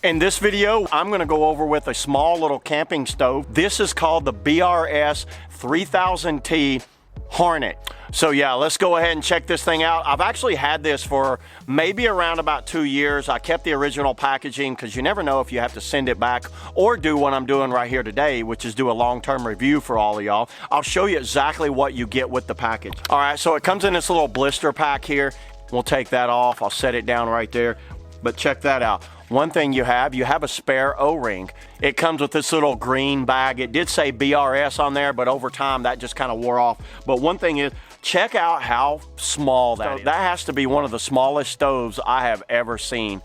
In this video, I'm gonna go over with a small little camping stove. This is called the BRS-3000T Hornet. So yeah, let's go ahead and check this thing out. I've actually had this for maybe around about 2 years. I kept the original packaging because you never know if you have to send it back or do what I'm doing right here today, which is do a long-term review for all of y'all. I'll show you exactly what you get with the package. All right, so it comes in this little blister pack here. We'll take that off. I'll set it down right there. But check that out. One thing you have a spare O-ring. It comes with this little green bag. It did say BRS on there, but over time that just kind of wore off. But one thing is, check out how small that is. That has to be one of the smallest stoves I have ever seen.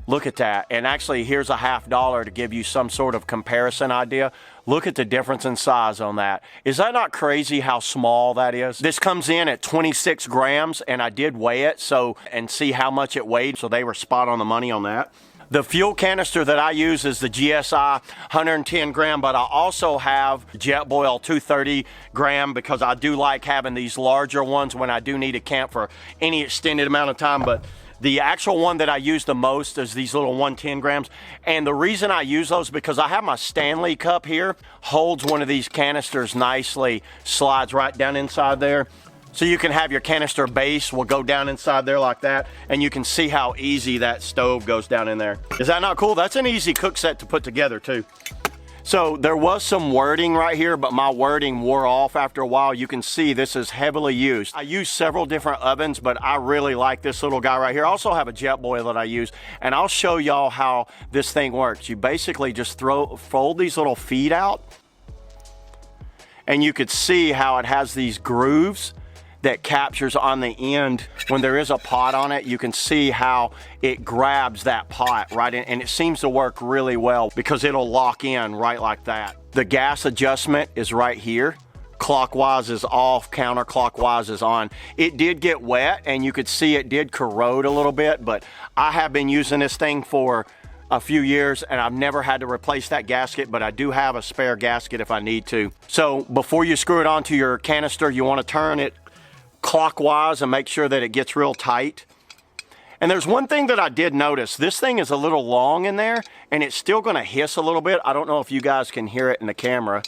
Look at that. And actually, here's a $50 to give you some sort of comparison idea. Look at the difference in size on that. Is that not crazy how small that is? This comes in at 26 grams, and I did weigh it and see how much it weighed, so they were spot on the money on that. The fuel canister that I use is the GSI 110 gram, but I also have Jetboil 230 gram because I do like having these larger ones when I do need to camp for any extended amount of time. But the actual one that I use the most is these little 110 grams. And the reason I use those is because I have my Stanley cup here, holds one of these canisters nicely, slides right down inside there. So you can have your canister base will go down inside there like that, and you can see how easy that stove goes down in there. Is that not cool? That's an easy cook set to put together too. So there was some wording right here, but my wording wore off after a while. You can see this is heavily used. I use several different ovens, but I really like this little guy right here. I also have a Jetboil that I use, and I'll show y'all how this thing works. You basically just fold these little feet out, and you could see how it has these grooves that captures on the end. When there is a pot on it, you can see how it grabs that pot right in, and it seems to work really well because it'll lock in right like that. The gas adjustment is right here. Clockwise is off, counterclockwise is on. It did get wet, and you could see it did corrode a little bit, but I have been using this thing for a few years, and I've never had to replace that gasket, but I do have a spare gasket if I need to. So before you screw it onto your canister, you want to turn it clockwise and make sure that it gets real tight. And there's one thing that I did notice. This thing is a little long in there, and it's still going to hiss a little bit. I don't know if you guys can hear it in the camera.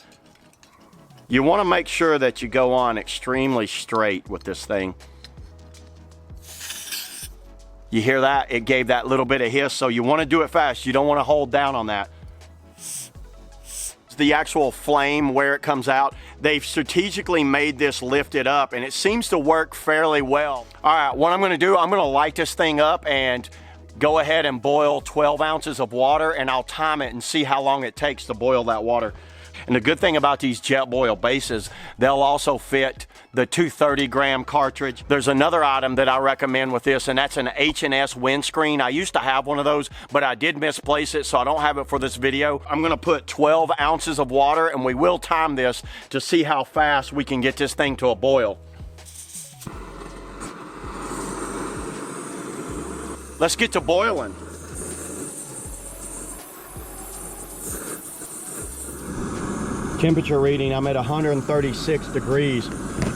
You want to make sure that you go on extremely straight with this thing. You hear that? It gave that little bit of hiss, so you want to do it fast. You don't want to hold down on that. The actual flame where it comes out, they've strategically made this lifted up, and it seems to work fairly well. All right, what I'm gonna do, I'm gonna light this thing up and go ahead and boil 12 ounces of water, and I'll time it and see how long it takes to boil that water. And the good thing about these Jetboil bases, they'll also fit the 230 gram cartridge. There's another item that I recommend with this, and that's an H&S windscreen. I used to have one of those, but I did misplace it, so I don't have it for this video. I'm gonna put 12 ounces of water, and we will time this to see how fast we can get this thing to a boil. Let's get to boiling. Temperature reading, I'm at 136 degrees,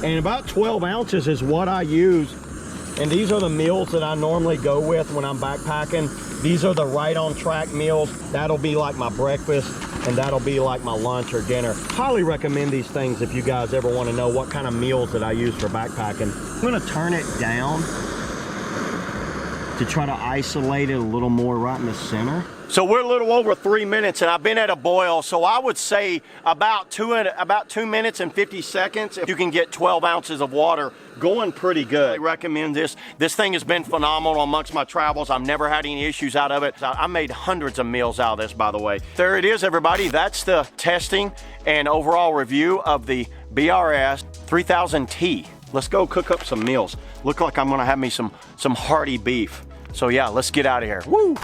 and about 12 ounces is what I use. And these are the meals that I normally go with when I'm backpacking. These are the right on track meals. That'll be like my breakfast, and that'll be like my lunch or dinner. Highly recommend these things if you guys ever want to know what kind of meals that I use for backpacking. I'm gonna turn it down to try to isolate it a little more right in the center. So we're a little over 3 minutes, and I've been at a boil, so I would say about 2 minutes and 50 seconds. If you can get 12 ounces of water going pretty good. I recommend this. This thing has been phenomenal amongst my travels. I've never had any issues out of it. I made hundreds of meals out of this, by the way. There it is, everybody. That's the testing and overall review of the BRS-3000T. Let's go cook up some meals. Look like I'm gonna have me some hearty beef. So yeah, let's get out of here. Woo!